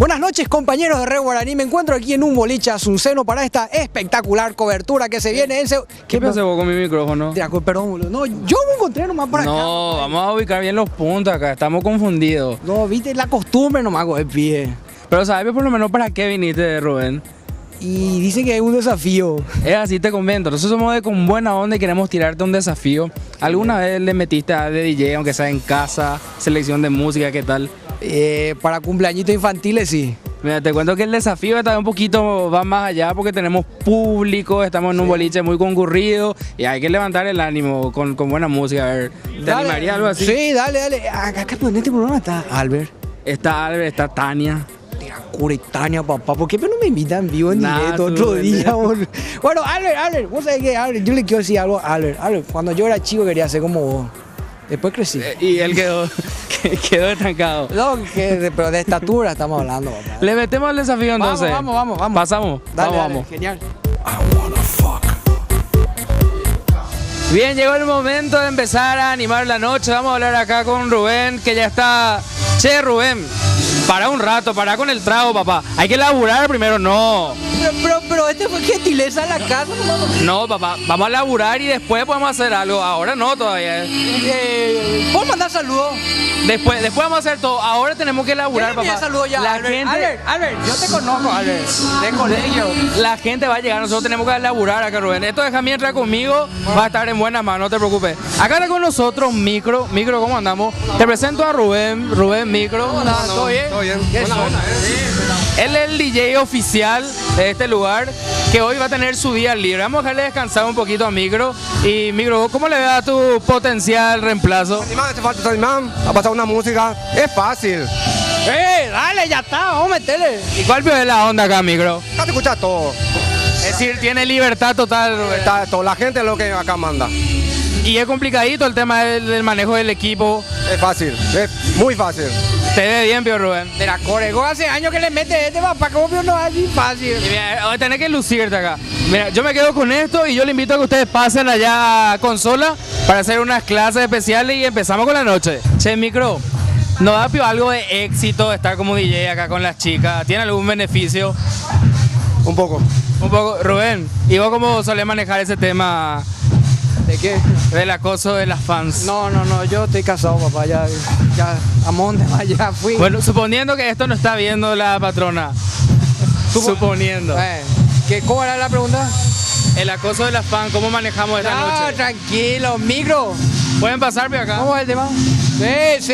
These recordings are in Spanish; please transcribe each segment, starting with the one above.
Buenas noches, compañeros de Red Guaraní. Me encuentro aquí en un boliche azuceno para esta espectacular cobertura que se viene en... ¿Qué pensé vos con mi micrófono? Perdón, boludo. No, yo me encontré nomás por acá. No, vamos a ubicar bien los puntos acá, estamos confundidos. No, viste la costumbre nomás con el pie. Pero ¿sabes por lo menos para qué viniste, Rubén? Y dicen que es un desafío. Es así, te comento. Nosotros somos de con buena onda y queremos tirarte un desafío. ¿Alguna vez le metiste a de DJ, aunque sea en casa, selección de música, qué tal? Para cumpleañitos infantiles, sí. Mira, te cuento que el desafío está un poquito, va más allá porque tenemos público, estamos en un boliche muy concurrido y hay que levantar el ánimo con buena música. A ver, ¿te animarías a algo así? Sí, dale. Acá en este programa está Albert. Está Albert, está Tania. Tania, papá, ¿por qué no me invitan en vivo en directo otro día? Bueno, Albert, vos sabés que Albert, yo le quiero decir algo a Albert, cuando yo era chico quería ser como vos. Después crecí. Y él quedó estancado. No, pero de estatura estamos hablando, papá. Le metemos el desafío entonces. Vamos. Pasamos. Dale, vamos. Genial. Bien, llegó el momento de empezar a animar la noche. Vamos a hablar acá con Rubén, que ya está... Che, Rubén, para un rato, para con el trago, papá. Hay que laburar primero, no. Pero este fue gentileza a la casa, hermano. No, papá, vamos a laburar y después podemos hacer algo. Ahora no todavía. ¿Puedo mandar saludos? Después vamos a hacer todo. Ahora tenemos que laburar, papá. Saludos ya, la Albert. gente... Albert, yo te conozco, Albert, de colegio. La gente va a llegar, nosotros tenemos que laburar acá, Rubén. Esto deja mientras conmigo, va a estar en buena mano, no te preocupes. Acá está con nosotros Micro, ¿cómo andamos? Te presento a Rubén, Micro. ¿Todo bien? Todo bien. Él es el DJ oficial de este lugar, que hoy va a tener su día libre. Vamos a dejarle descansar un poquito a Micro. Y Micro, ¿cómo le va a tu potencial reemplazo? Te falta animar, a pasar una música, es fácil. Dale, ya está, vamos a meterle. ¿Y cuál es la onda acá, Micro? Acá te escucha todo. Es decir, tiene libertad total, Rubén. Está todo, la gente es lo que acá manda. Y es complicadito el tema del manejo del equipo. Es fácil, es muy fácil. Te ve bien, Pio Rubén. De la Coregó hace años que le mete papá, ¿cómo no es así fácil? Y mira, voy a tener que lucirte acá. Mira, yo me quedo con esto y yo le invito a que ustedes pasen allá a consola para hacer unas clases especiales y empezamos con la noche. Che, Micro, ¿no da, Pio, algo de éxito estar como DJ acá con las chicas? ¿Tiene algún beneficio? Un poco. Un poco. Rubén, ¿y vos cómo solés manejar ese tema? ¿De qué? Del acoso de las fans. No, yo estoy casado, papá, ya a monte, ya fui. Bueno, suponiendo que esto no está viendo la patrona. Suponiendo. ¿Cómo era la pregunta? El acoso de las fans, ¿cómo manejamos esta noche? Tranquilo, Micro. ¿Pueden pasar, Pio, acá? ¿Cómo es el tema? Sí.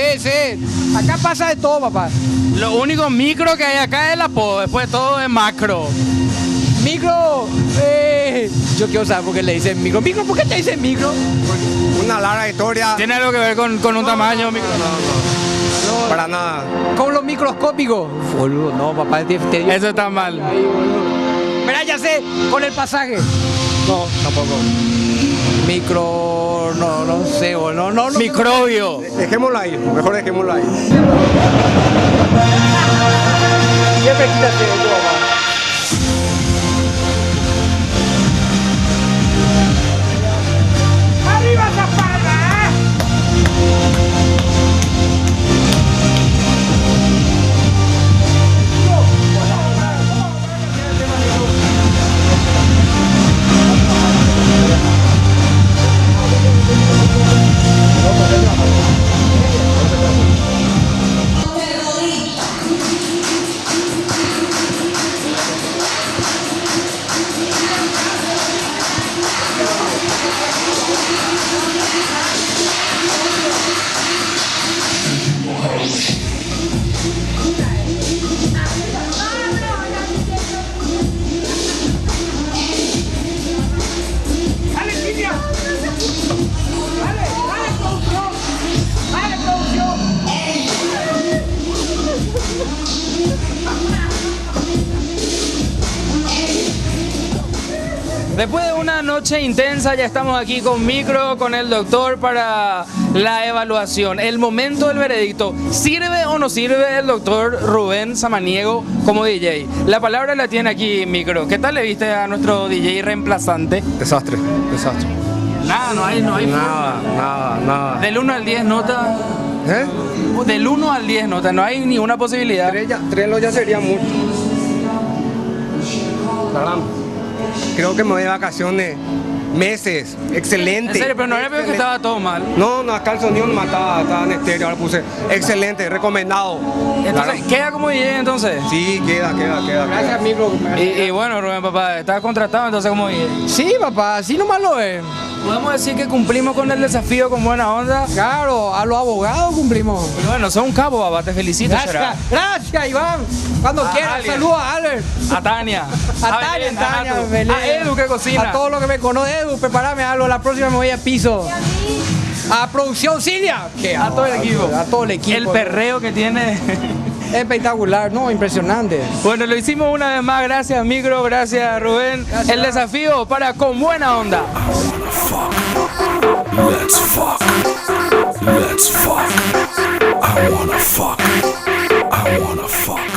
Acá pasa de todo, papá. Lo único micro que hay acá es el apodo, después todo es macro. Micro, yo quiero saber por qué le dicen micro. Micro, ¿por qué te dicen micro? Una larga historia. ¿Tiene algo que ver con un tamaño micro? No, para nada. Con los microscópicos. Boludo, no, papá, te dio... Eso está mal. Ahí, boludo. Mira, ya sé, con el pasaje. No, tampoco. Micro, no sé, boludo. No. Microbio. Dejémoslo ahí, mejor dejémoslo ahí. Siempre quítate de todo, papá. Después de una noche intensa ya estamos aquí con Micro, con el doctor para la evaluación. El momento del veredicto. ¿Sirve o no sirve el doctor Rubén Samaniego como DJ? La palabra la tiene aquí Micro. ¿Qué tal le viste a nuestro DJ reemplazante? Desastre. Nada, no hay Nada. Del 1 al 10 nota. ¿Eh? Del 1 al 10, no hay ni una posibilidad. Tres ya sería mucho. Caramba. Creo que me voy de vacaciones meses. Excelente. En serio, pero no era porque estaba todo mal. No, acá el sonido no mataba, estaba en estéreo, ahora puse excelente, recomendado. Entonces, ¿queda como DJ entonces? Sí, queda. Gracias, micro. Y bueno, Rubén, papá, estás contratado entonces como DJ. Sí, papá, así nomás lo es. Podemos decir que cumplimos con el desafío con buena onda. Claro, a los abogados cumplimos. Y bueno, sos un capo, papá, te felicito. Gracias, Iván. Cuando quieras, Alien. saludos a Albert. A Tania. A Tania, Natu. Belén. A Edu que cocina. A todos los que me conocen, Edu, prepárame algo. La próxima me voy a piso. A producción Silvia. A todo el equipo. A todo el equipo. El perreo que tiene. Espectacular, no, impresionante. Bueno, lo hicimos una vez más. Gracias, Micro. Gracias, Rubén. Gracias. El desafío para Con Buena Onda. Let's fuck. Let's fuck. I wanna fuck. I wanna fuck.